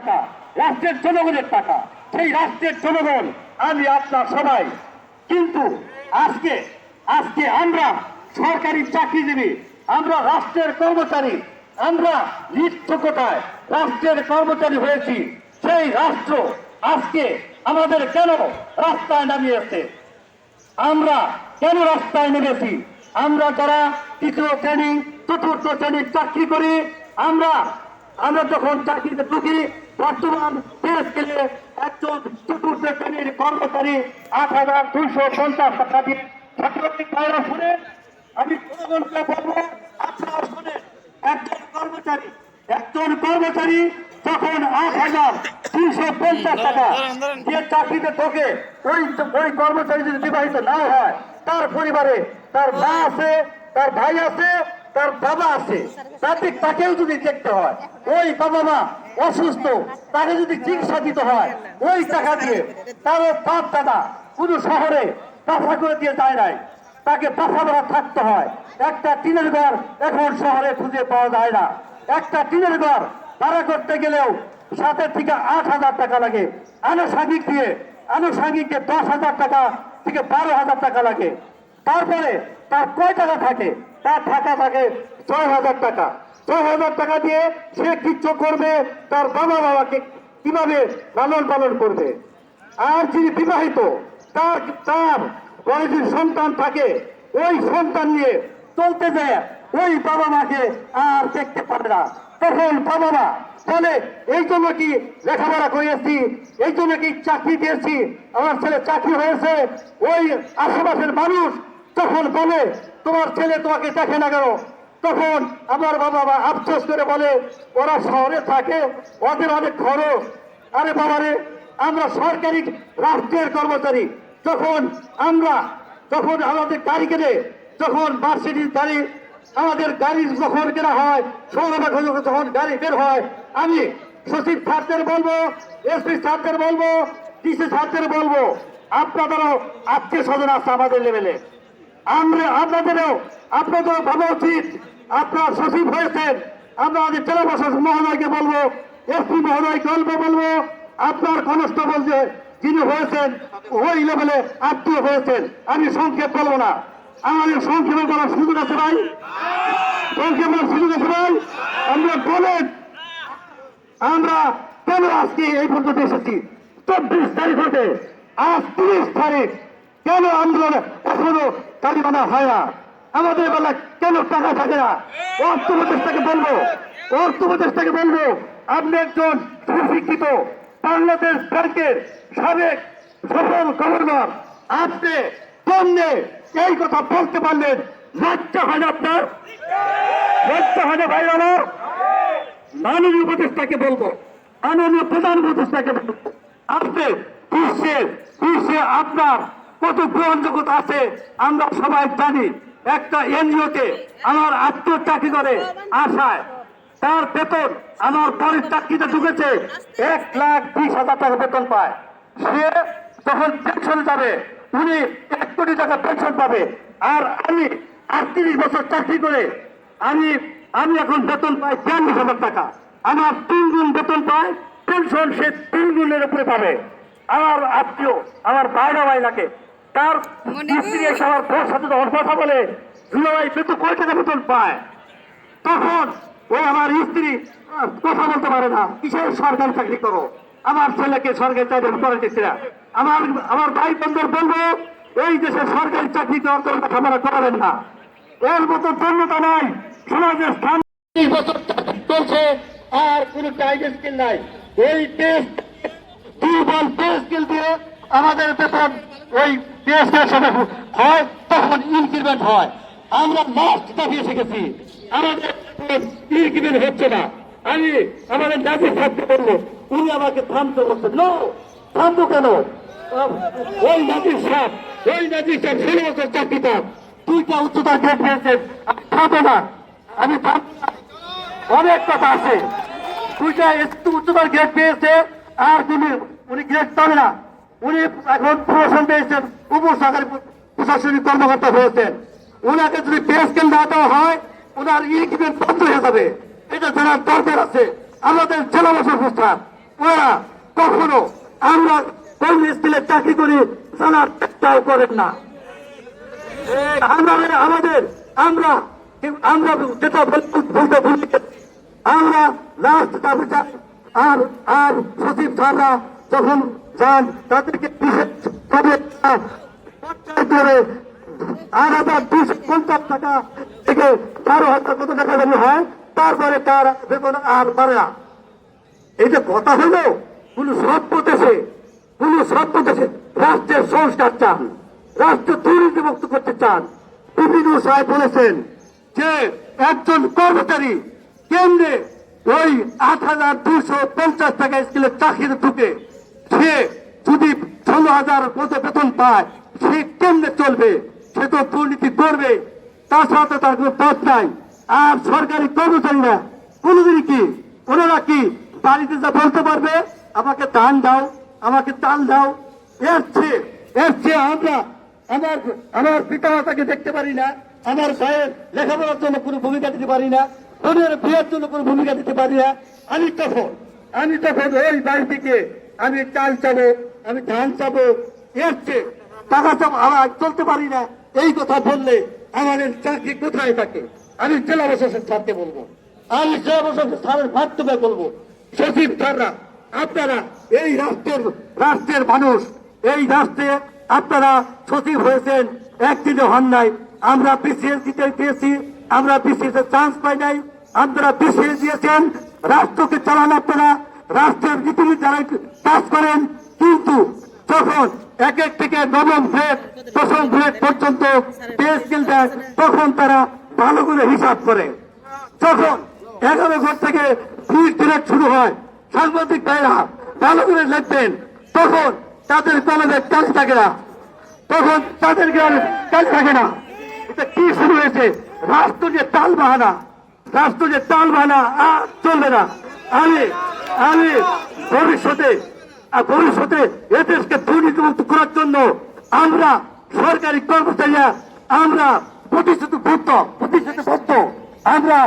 টাকা, রাষ্ট্রের জনগণের টাকা। সেই রাষ্ট্রের জনগণ আমি আপনার সবাই। কিন্তু আজকে আজকে আমরা সরকারি চাকরিজীবী, আমরা রাষ্ট্রের কর্মচারী, আমরা নিষ্ঠকতায় রাষ্ট্রের কর্মচারী হয়েছি। সেই রাষ্ট্র আজকে আমাদের কেন রাস্তায় নামিয়েছে? আমরা কেন রাস্তায় নেমেছি? আমরা যারা তৃতীয় শ্রেণী চতুর্থ শ্রেণীর চাকরি করি, আমরা যখন চাকরিতে ঢুকি, বর্তমান পে স্কেলে একজন চতুর্থ শ্রেণীর কর্মচারী ৮,২৫০ টাকা দিয়ে সাংবাদিক ভাইরা শুনেন, আমি জনগণকে বলবো আপনারা শুনেন, একজন কর্মচারী যখন ৮,২৫০ টাকা দিয়ে চাকরিতে ঢোকে, ওই কর্মচারী যদি বিবাহিত না হয়, তার পরিবারে তার মা আছে, তার ভাই আছে, তার বাবা আছে, তাকেও যদি দেখতে হয়, ওই বাবা মা অসুস্থ, তাকে যদি চিকিৎসা দিতে হয়, ওই টাকা দিয়ে তারও বাপ দাদা কোনো শহরে বাসা করে দিয়ে যায় নাই, তাকে বাসা ভাড়া থাকতে হয়। একটা টিনের ঘর এখন শহরে খুঁজে পাওয়া যায় না। একটা টিনের ঘর ভাড়া করতে গেলেও 7,000 থেকে 8,000 টাকা লাগে। আনুষঙ্গিক 10,000 টাকা থেকে 12,000 টাকা লাগে। তারপরে তার কয় টাকা থাকে? তার টাকা থাকে 6,000 টাকা। 6,000 টাকা দিয়ে সে কিচ্ছু করবে, তার বাবা বাবাকে কিভাবে লালন পালন করবে? আর যিনি বিবাহিত, তার বয়সী সন্তান থাকে, ওই সন্তান নিয়ে চলতে যায়, ওই বাবা মাকে আর দেখতে পারে না। তখন বাবা মা বলে, এই জন্য কি লেখাপড়া করিয়েছি, এই জন্য কি চাকরি দিয়েছি, আমার ছেলে চাকরি হয়েছে। ওই আশেপাশের মানুষ তখন বলে, তোমার ছেলে তোমাকে দেখে না কেন? তখন আমার বাবা মা আফসোস করে বলে, ওরা শহরে থাকে, ওদের অনেক খরচ। আরে বাবারে, আমরা সরকারি রাষ্ট্রের কর্মচারী, যখন আমাদের গাড়ি কেনে, যখন ভার্সিটির গাড়ি, আমাদের গাড়ি যখন কেনা হয়, সৌরভা যখন গাড়ি বের হয়, আমি সচিব স্যারদের বলবো, এসপি স্যারদের বলবো, ডিসি স্যারদের বলবো, আপনাদেরও আত্মীয় স্বজন আছে আমাদের লেভেলে, আপনাদেরও ভাবা উচিত। আপনার সচিব হয়েছেন, আমরা আমাদের জেলা প্রশাসক মহোদয়কে বলবো, এসপি মহোদয়কে বলবো, আপনার কনস্টেবল যিনি হয়েছেন ওই লেভেলে আত্মীয় হয়েছেন। আমি সংক্ষেপ বলবো না, আমাদের সংক্ষেপে বলার সুযোগ আছে ভাই, সংক্ষেপ বলার সুযোগ আছে ভাই। আমরা বলেন, আমরা কেন আজকে এই পর্যন্ত এসেছি? 24 তারিখ হতে আজ 30 তারিখ, কেন আন্দোলন এখনো দাবি মানা হয় না? আমাদের বেলা কেন টাকা থাকে না? অর্থ উপদেষ্টাকে বলবো, আপনি একজন সুশিক্ষিত বাংলাদেশ ব্যাংকের সাবেক সফল গভর্নর, আপনি কেমনে এই কথা বলতে পারলেন? লজ্জা হয় না আপনার? লজ্জা হয় না ভাই? আমার মাননীয় উপদেষ্টাকে বলবো, মাননীয় প্রধান উপদেষ্টাকে বলবো, আপনি বিশ্বে আপনার কত গ্রহণযোগ্যতা আছে আমরা সবাই জানি। একটা এনজিওতে আমার আত্মীয় চাকরি করে আশায়, তার বেতন আমার পরের চাকরিতে ঢুকেছে 1,20,000 টাকা বেতন পায়। সে যখন পেনশনে যাবে, উনি 1 কোটি টাকা পেনশন পাবে। আর আমি 38 বছর চাকরি করে আমি এখন বেতন পাই 42,000 টাকা। আমার 3 গুণ বেতন পায়, পেনশন সে 3 গুণের উপরে পাবে। আমার আত্মীয়, আমার বাইরা লাগে, তার স্ত্রী এসে আমার বউর সাথে যখন কথা বলে, দুলাভাই বেতন কয় টাকা বেতন পায়, তখন ওই আমার স্ত্রী কথা বলতে পারে না, কিসের সরকারি চাকরি করো, আমার ছেলেকে সরকারি চাকরি করে দিচ্ছে না। আমার ভাই বন্ধুর বলবো, এই দেশে সরকারি চাকরি দেওয়ার জন্য লেখাপড়া করাবেন না, এর মতো যোগ্যতা নাই। সমাজের স্থান 30 বছর চাকরি চলছে, আর কোন টাইম স্কিল নাই। এই টেস্ট স্কিল দিয়ে আমাদের বেতন ওই টেস্টের সাথে হয়, তখন ইনক্রিমেন্ট হয়। আমরা লাস্ট দাবিয়ে শিখেছি, আমাদের ইনক্রিমেন্ট হচ্ছে না। আমি আমাদের নাজির সাহেবকে বলবো, উনি আমাকে থামতে বলছেন। নো, থামবো কেন? ওই নাজির সাহেব 16 বছর চাকরি পান, 2টা উচ্চতার গ্রেড পেয়েছেন, আমি থামবো না, অনেক কথা আছে। 2টা উচ্চতার গ্রেড পেয়েছে, আর উনি গ্রেড পাবে না। উনি এখন প্রমোশন পেয়েছেন, উপসহকারী প্রশাসনিক কর্মকর্তা হয়েছেন। ওনাকে যদি পে স্কেল না দেওয়া হয়, ওনার ইনক্রিমেন্ট বন্ধ হয়ে যাবে। এটা জানার দরকার আছে আমাদের জেলা প্রশাসক। ওরা কখনো আমরা কোন স্কুলে চাকরি করি জানার চেষ্টাও করেন না। আমরা আমাদের আমরা আমরা যেটা বলতে ভুলি, আমরা লাস্ট আর আর সচিব সাহেবরা যখন যান তাদেরকে বিশেষভাবে করে 8,250 টাকা থেকে 12,000 কত টাকা দেওয়া হয়, তারপরে তার বেতন আর বাড়ে না। এই যে কথা হলো, কোন সভ্য দেশে রাষ্ট্রের সংস্কার চান, রাষ্ট্র দুর্নীতিমুক্ত করতে চান। বিভিন্ন সাহেব বলেছেন যে একজন কর্মচারী কেন্দ্রে ওই 8,250 টাকা স্কেলের চাকরিতে ঢুকে সে যদি 16,000 মতো বেতন পায়, সে কেন্দ্রে চলবে, সে তো দুর্নীতি করবে, তার সাথে তার কোনো পথ নাই। আর সরকারি কর্মচারীরা কোনদিনই কি ওনারা কি বাড়িতে যা বলতে পারবে, আমাকে ধান দাও, আমাকে চাল দাও? এর চেয়ে আমরা আমার পিতা মাতাকে দেখতে পারি না, আমার ভাইয়ের লেখাপড়ার জন্য কোনো ভূমিকা দিতে পারি না, বোনের বিয়ের জন্য কোনো ভূমিকা দিতে পারি না। আমি তখন ওই বাড়ি থেকে আমি চাল চাবো, আমি ধান চাবো, এর চেয়ে টাকা চাবো, আমার চলতে পারি না। এই কথা বললে আমাদের চাকরি কোথায় থাকে? আমি জেলা প্রশাসক স্যারকে বলবো, আমি জেলা প্রশাসক স্যারের মাধ্যমে বলবো, সচিব স্যাররা আপনারা এই রাষ্ট্রের মানুষ, এই রাষ্ট্রে আপনারা সচিব হয়েছেন, একদিনে হন নাই। আমরা বিসিএস দিতে পেয়েছি, আমরা বিসিএস এর চান্স পাই নাই। আপনারা বিসিএস দিয়েছেন, রাষ্ট্রকে চালান, আপনারা রাষ্ট্রের নীতিনির্ধারণ যারা কাজ করেন, কিন্তু যখন এক থেকে নবম গ্রেড 10ম গ্রেড পর্যন্ত পে স্কেল দেয়, তখন তারা ভালো করে হিসাব করে। যখন 11 ঘর থেকে 20 গ্রেড শুরু হয়, সাংবাদিক ভাইরা ভালো করে লিখবেন, তখন তাদের কলেজে কাজ থাকে না, তখন তাদের কাজ থাকে না। এটা কি শুরু হয়েছে? রাষ্ট্র যে তাল বাহানা আর চলবে না। আমি ভবিষ্যতে এদেশকে দুর্নীতিমুক্ত করার জন্য আমরা সরকারি কর্মচারীরা আমরা প্রতিশ্রুতিবদ্ধ। আমরা